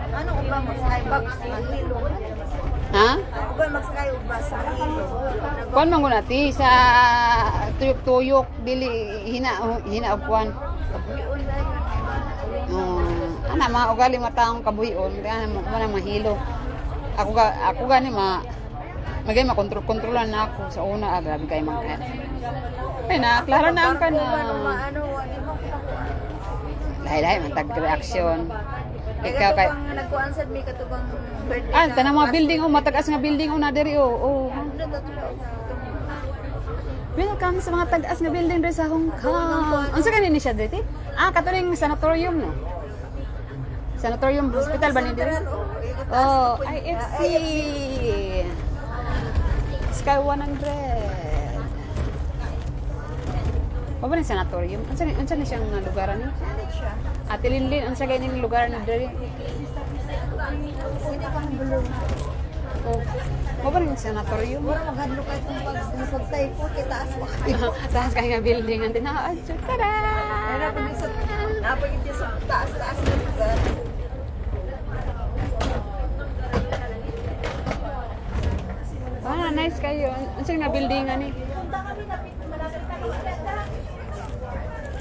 Ano ba magsakay ba sa hilo? Ha? Ano ba magsakay ba sa hilo? Kuan man guna ti sa tuyok-tuyok dili hina og kuan. Ana mga ugali mga taong kabuyon kaya mo na mahilo. Ako gani magay makontrol-kontrolan na ako sa una grabe kay man kaya. Ay na klaro na ang kana. Lahi-lahi man tag reaction. Ikaw kay nagkuan sad mi katubang birthday. tanang mga building matagas nga building na diri Welcome sa mga tagas nga building diri sa Hong Kong. Unsa kanini siya dito? Katuling sanatorium no. Sanatorium hospital ba ni diri? IFC. Sky 100. Ba ni sanatorium? Unsa ni siyang lugar ni? Linlin, unsa gay ning lugar ni diri? Pwede kang bulong. Ba ni sanatorium? Wala maghadlo kay kung pagtay ko kitaas pa. Taas kay nga building antin na. Tada! Ano pa ni sa napagid sa taas-taas na lugar. Nice kayo. Unsa nga building ani?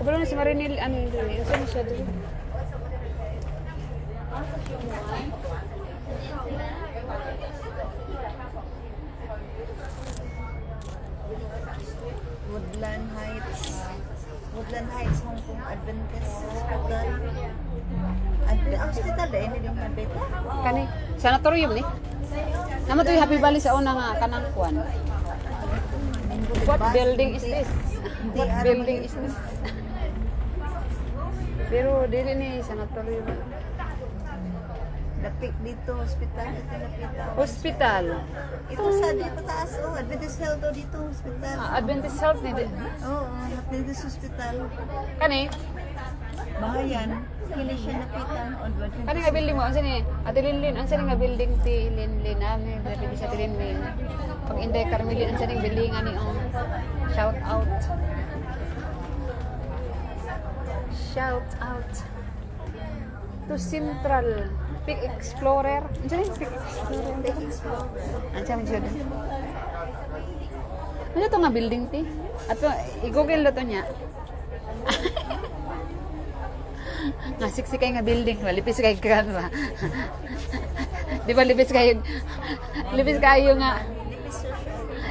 Kabalo na si Marinil ano dili. Unsa ni siya dili? Woodland Heights, Hong Kong Adventist Hospital. Hospital din din na beta. Kani sanatorium ni? Namo to Happy Valley sa una nga kanang kuan. What building is this? What building is this? Pero dili ni sanatorium. Lapik dito, hospital. Ito napita. Hospital. Ito sa dito taas, Adventist Health dito, hospital. Adventist Health ni Adventist Hospital. Kani? Bahayan. Kini siya napitan. Kani nga building mo? Unsa ni? Ate Linlin, unsa ni nga building ti Linlin? Dili sa Linlin. Pag Inday Carmelin, unsa ning building ani shout out. Shout out to Central Peak Explorer. Ano siya Peak Explorer? Peak Explorer. Ano siya man siya doon? Ano ito nga building ti? Ato, i-google na ito niya. Nga siksi kayo nga building. Lipis kayo ka ba? Di ba lipis kayo nga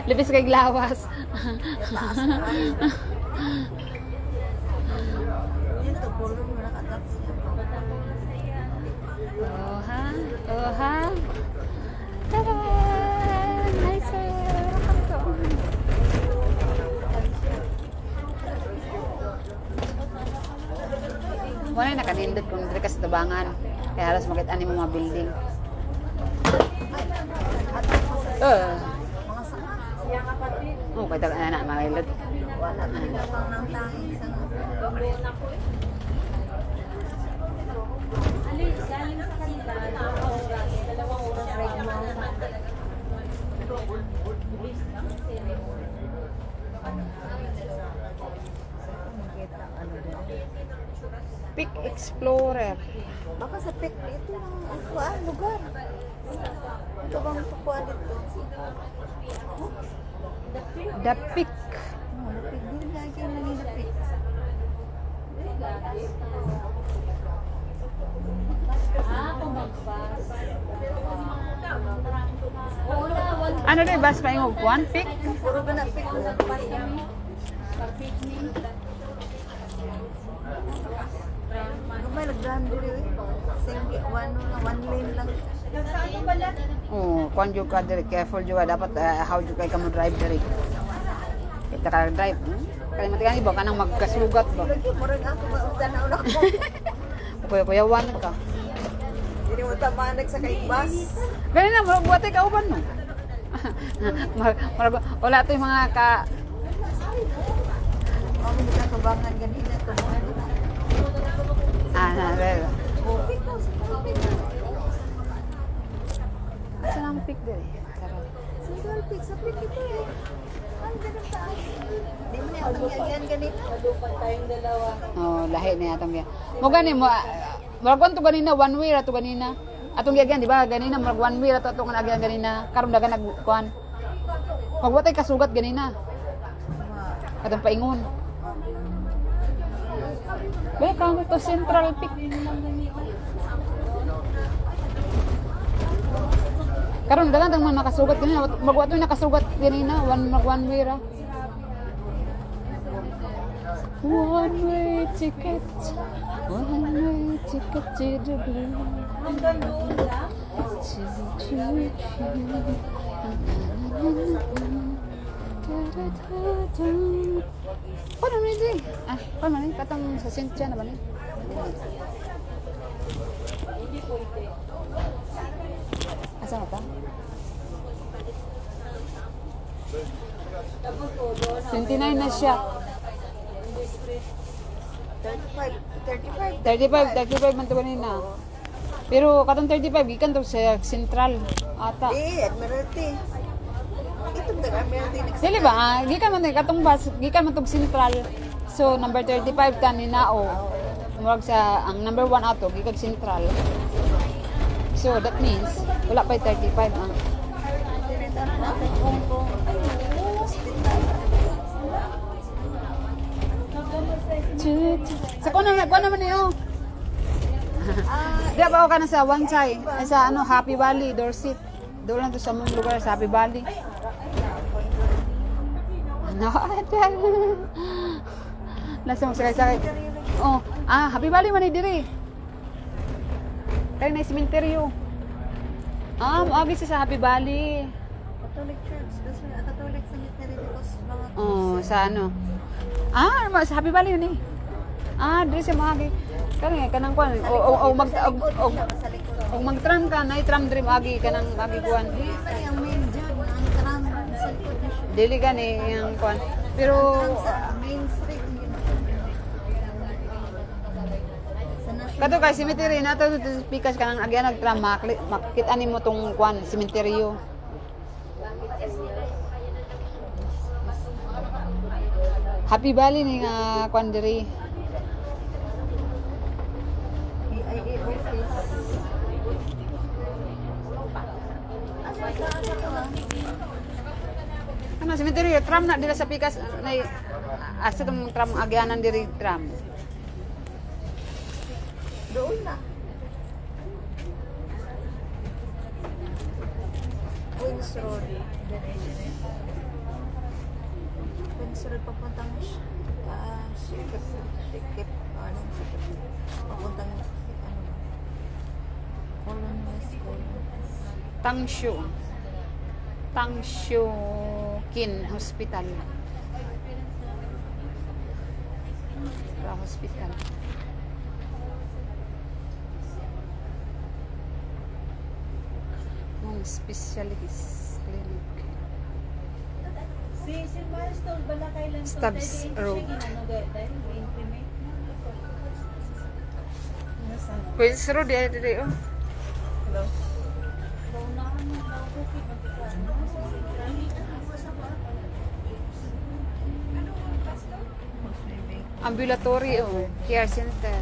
lipis kayo lawas. Oha. Tada! Nice. Welcome to. Wala na kanindot kung diri ka sa tabangan. Kaya halos makita ni mga building. Kaya taga na mailot. Wala na pang nang tanging sa Peak Explorer. Baka sa Peak ito ang lugar. Ito bang kukuha dito? The Peak. Hindi lagi na ni The Peak. Ano rin bas pa yung One Peak? Puro ba na Peak? May nagdahan dito eh. One lane lang. Kung juga diri careful juga dapat how juga kamu drive diri. Kita ka drive. Kaya matigan iba kanang magkasugat ba. Murag ako ba tanaw na ko. Kuya-kuyawan ka. Dili mo tamanag sa kay bus. Gani na buhat ka uban no. Wala to yung mga ka Ako nila tubangan ganina to. Well. Asa nang pick diri? Central Peak sa Peak ito eh. Di mo na yung yan ganito. Malupan tayong dalawa. Oh, lahi niya atong yan. Mo gani mo murag to ganina one way ra to ganina. Atong gagyan di ba ganina murag one way ra to atong agyan ganina. Karon daga nagkuan. Magwatay kasugat ganina. Atong paingon. Ba ka to Central Peak. Karon dagan tang mga nakasugat ganina. Magwatoy nakasugat ganina one way ra. One-way ticket to the blue. Hanggang doon lang. Paano na din? Paano na? Katang sa Cynthia na ba na? Hindi pwede. Asa na ta? Tapos po doon. 29 na siya. 35 man to kanina. Pero katong 35 gikan to sa Central ata. Admiralty. Itong Admiralty next. Dili ba? Gikan man katong bus, gikan man tog Central. So number 35 kanina o. Murag sa ang number 1 ato gikan Central. So that means wala pa 35 ang. Sa kuno naman niyo. Di ba ka na sa one side, sa ano Happy Valley, Dorset. Doon lang to sa mong lugar sa Happy Valley. Ano? Lasa mo sakay-sakay. Oh, Happy Valley man diri. Kaya na sementeryo. Maagi sa Happy Valley. Catholic Church. Catholic Cemetery dito sa mga Sa ano? Sa Happy Valley yun eh. Diri sa maagi. Kanang kuan o mag-tram ka na i-tram dream agi kanang agi kuan. ang main job ang tram sa likod na siya. Dili gani yang kuan. Pero Sa main street yun. Sa national. kato kay cemetery na to pikas kanang agi nag-tram makita nimo tong kuan sementeryo. Happy Valley ni nga kuan diri. PIA office. Ano sementeryo tram na dira sa pikas na asa tong tram agyanan diri tram. Doon na. Queens Road. Queens Road papuntang Sikip. Anong Sikip? Papuntang Colon West Colon. Tangsyo Kin Hospital. Hospital. Specialist clinic. Si Milestone bala kailan to Stubbs Road. Queens Road diri oh. Hello? Ambulatory oh, care center.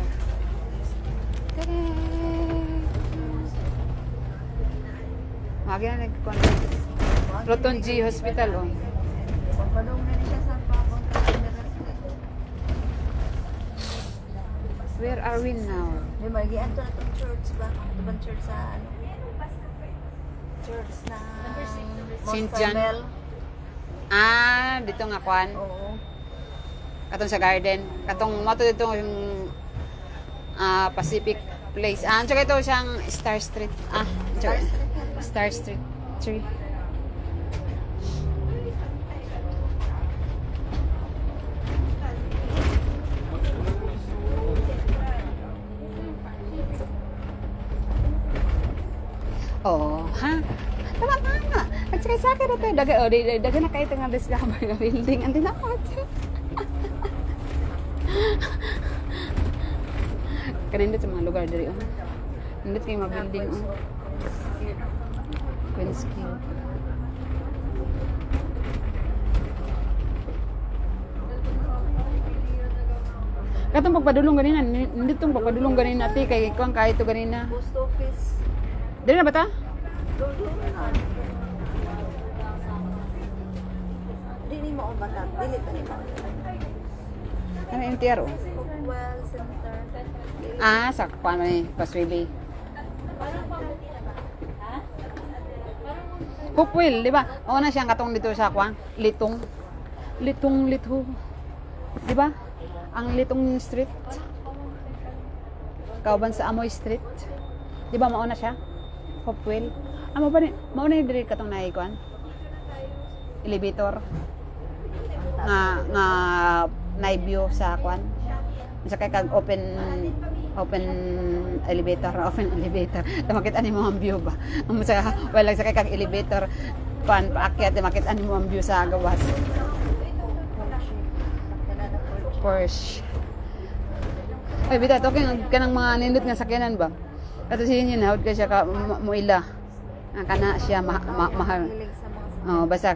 Magi na nag-contact. Roton G Hospital oh. Pagbalong na siya sa papuntang Admiralty. Where are we now? May magian to na itong church ba? Ito bang church sa ano? Church na St. Mount John? Carmel. Dito nga kwan. Oo. Katong sa garden. Katong mato dito yung Pacific Place. Tsaka ito siyang Star Street. Tsaka, Star Street 3. Oh, ha? Tama. Nagsakay-sakay na tayo. Daga na kayo itong discover ng building. Andi na ako. Kanindot sa mga lugar diri. Nindot kayo mga building. Queen's King. Katong pagpadulong ganina, hindi tong pagpadulong ganina ti kay kuan kahit to ganina. Post office. Dili na ba ta? Dulo na. Dili mo ang bata. Dili ta ni mo. Ano yung tiyaro? Hopewell Center. Ah, sa kuan ni Paswili. Hopewell, di ba? O na siyang katong dito sa kuan, Litong. Litong Litho. Di ba? Ang Litong Street. Kauban sa Amoy Street. Di ba mauna siya? Hopewell. Amo ba ni mauna ni diri katong naikuan? Elevator. Nga night view sa kuan. Sa kay kag open elevator. Makita ni mo ang view ba? Amo sa well sa kay kag elevator pan paakyat makita ni mo ang view sa gawas. Porsche. Ay, bita, talking ka ng mga nindot nga sakyanan ba? Kato siya yun, hawad ka siya ka muila. Kana siya mahal. Hilig sa mga Oh, basta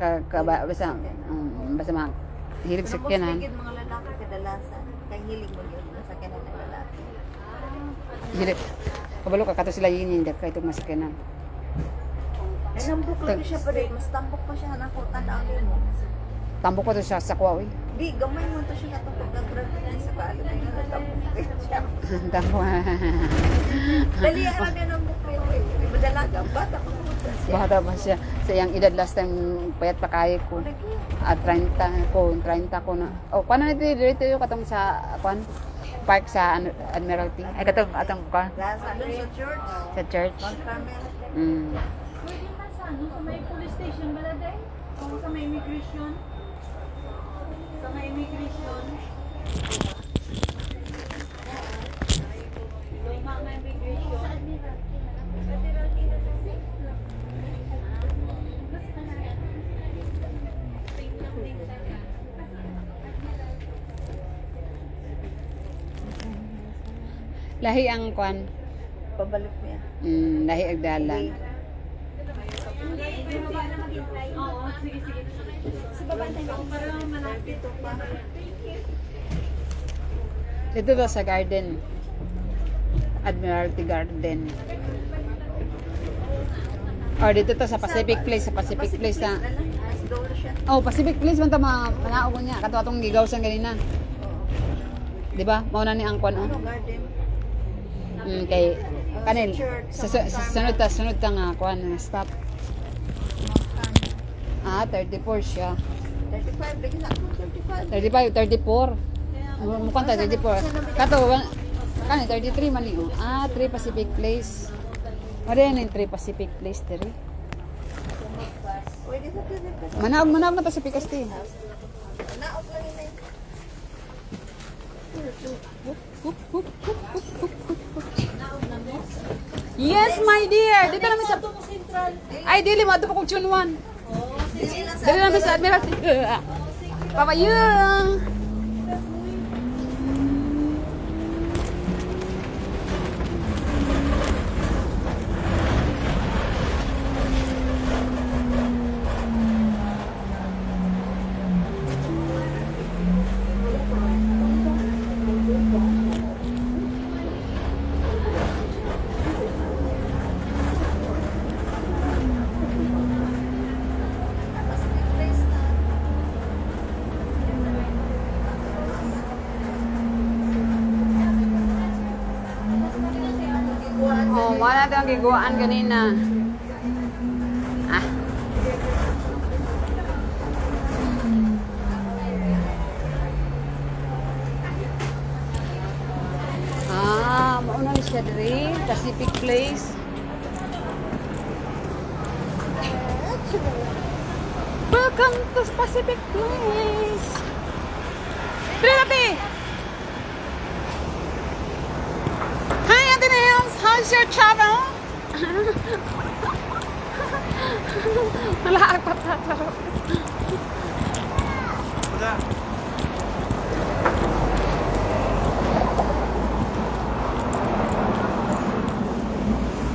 basta hilig sakyanan. Higit mga lalaki kadalasan. Kay hilig mo yun. Masakyanan ng lalaki. Hilig. Kabalo ka, kato sila yun yung kahit itong masakyanan. Nambok lang siya pa rin. Mas tambok pa siya nakutan ang mo. Tambok pa to siya sa kuwawi. Di, gamay mo to siya natupag ng brand sa kaalo na yun. Natambok siya. Tambok. Dali ara na ng bukid. Iba dalaga. Bata ko siya. Bata pa siya. Sa iyang edad last time, payat pa kaya ko. At 30 ko na. Oh, paano nito dito yung katong sa kwan? Park sa Admiralty. Ay, katong atong kwan? Sa church. Sa church. Mount Carmel. Mm. Pwede man sa ano, sa may police station ba day? O sa may immigration? Sa may immigration? Luma may immigration? Sa Admiralty. Lahi ang kwan. Pabalik mo yan. Lahi ang dalan. Oo, sige. Sa baba tayo para malapit. Dito pa. Dito daw sa garden. Admiralty Garden. Or dito to sa Pacific Place. Sa Pacific Place na. Mas doon siya. Oh, Pacific Place man ta manaog niya. Kato atong gigawsan ganina. Di ba? Mauna ni ang kwan oh. Ano garden? Kay kanil sa sunod ta nga kwan nga stop. Ah, 34 siya. 35. Lagi na ako 35. 34. Mukhang 34. Kato, kani 33 man niyo. Ah, 3 Pacific Place. Ano yan yung 3 Pacific Place, diri? Pwede sa Philippines. Manaog na to sa Picasti. Naog lang yun. Yes, my dear. Dito namin sa... Central. Ay, dili mo. Ito pa kong June 1. Dili lang sa Dili namin sa Admiralty. Papayun! Oh, wala natin ang giguan kanina. Ah. Ah, mauna ni siya diri, Pacific Place. Welcome to Pacific Place. Trinity! Hi, Ate Nels! How's your travel? Wala ako tatarap.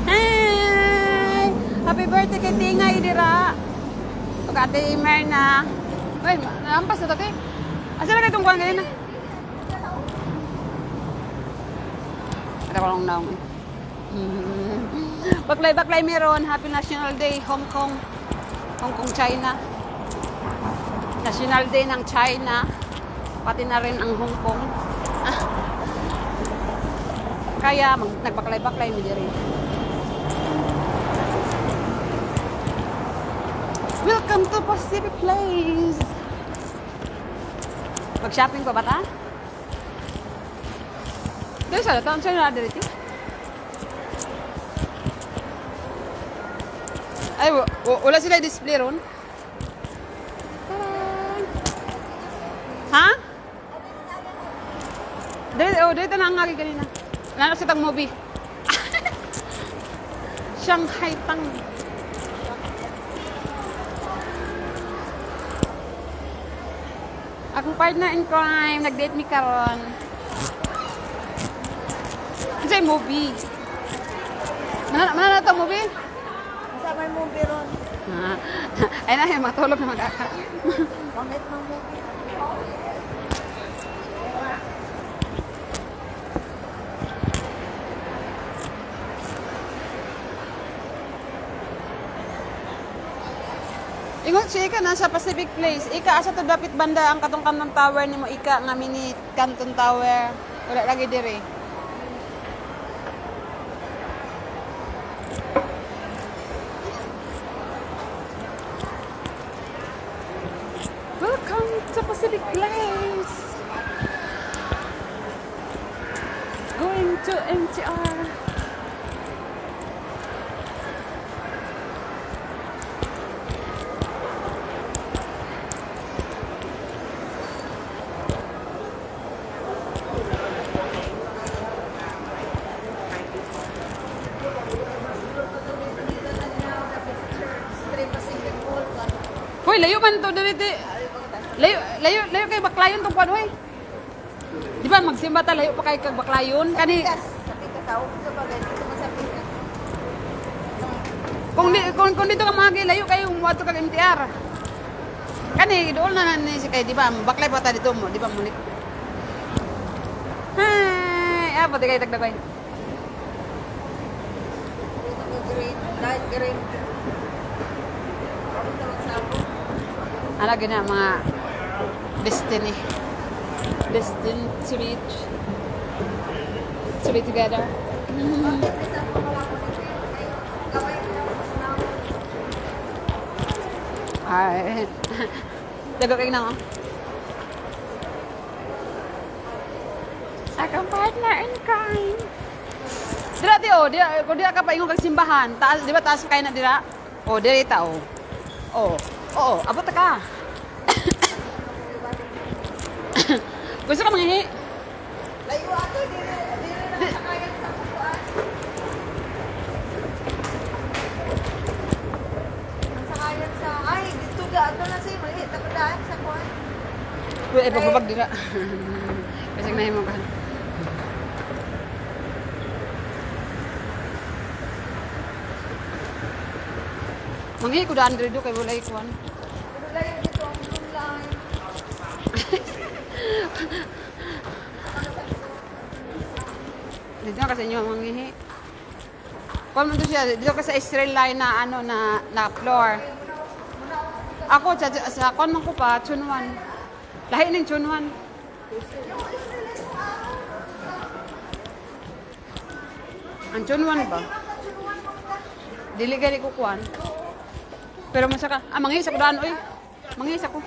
Hey! Happy birthday kay Tingay dira. Ug Ate Imerna. Uy, naampas na to kay. Asa na itong kuwan ganyan na? Ito ko lang naman. Baklay meron. Happy National Day, Hong Kong. Hong Kong, China. National Day ng China. Pati na rin ang Hong Kong. Kaya nagbaklay-baklay mo diri. Welcome to Pacific Place. Mag-shopping pa ba ta? Dito sa taon siya na dito. Ay, wala sila display ron. Ha? Dito na ang ngagi kanina. Wala na sa tang movie. Shanghai Tang. Akong partner in crime, nag-date mi karon. Ano yung movie? Mana na ito movie? Sa may movie ron. Ay na, matulog na mag-aka. Bakit mang movie? Ingon si Ika nasa Pacific Place. Ika asa to dapit banda ang katong Canton Tower nimo Ika nga mini Canton Tower. Wala lagi dire. Welcome to Pacific Place. Going to MTR. Hoy, layo man to dito. Layo kay baklayon tong kuan hoy. Di ba magsimba ta layo pa kay kag baklayon kani. Sabi ka tao sa bagay dito masabi ka. Kung dito ka magi layo kayo muadto kag MTR. Kani doon na ni si kay di ba baklay pa ta dito mo, di ba mo ni. Hay, apa kay tagdagay. Dito ko green, light green. Ako tawag sa ako. Ano gina mga destiny. Destined to reach. To be together. Ay. Dago kayo na oh. Akong partner in crime. Dira ti oh, kung dira ka pa ingon kag simbahan, taas, di ba taas kay na dira? Oh, dira ta oh. Oh. Oo, abot ka. Gusto ka manghihi? Layo ato, dire na sakayan sa kuan. Ang sakayan sa, ay, dito ato na siya, maliit na padaan sa kuan. Uy, pagbabag dira. Kasi nahimo ka. Manghihi ko daan dito kay wala ikuan. Pero layo dito ang blue line. Dito kasi inyo manghihi. Kuan mo to siya, dito ka sa Israel line na ano na floor. Ako sa kuan man ko pa Chunwan. Lahi ning Chunwan. Ang Chunwan ba? Dili gali ko kuan. Pero masaka, mangis ako daan oy. Mangis ako.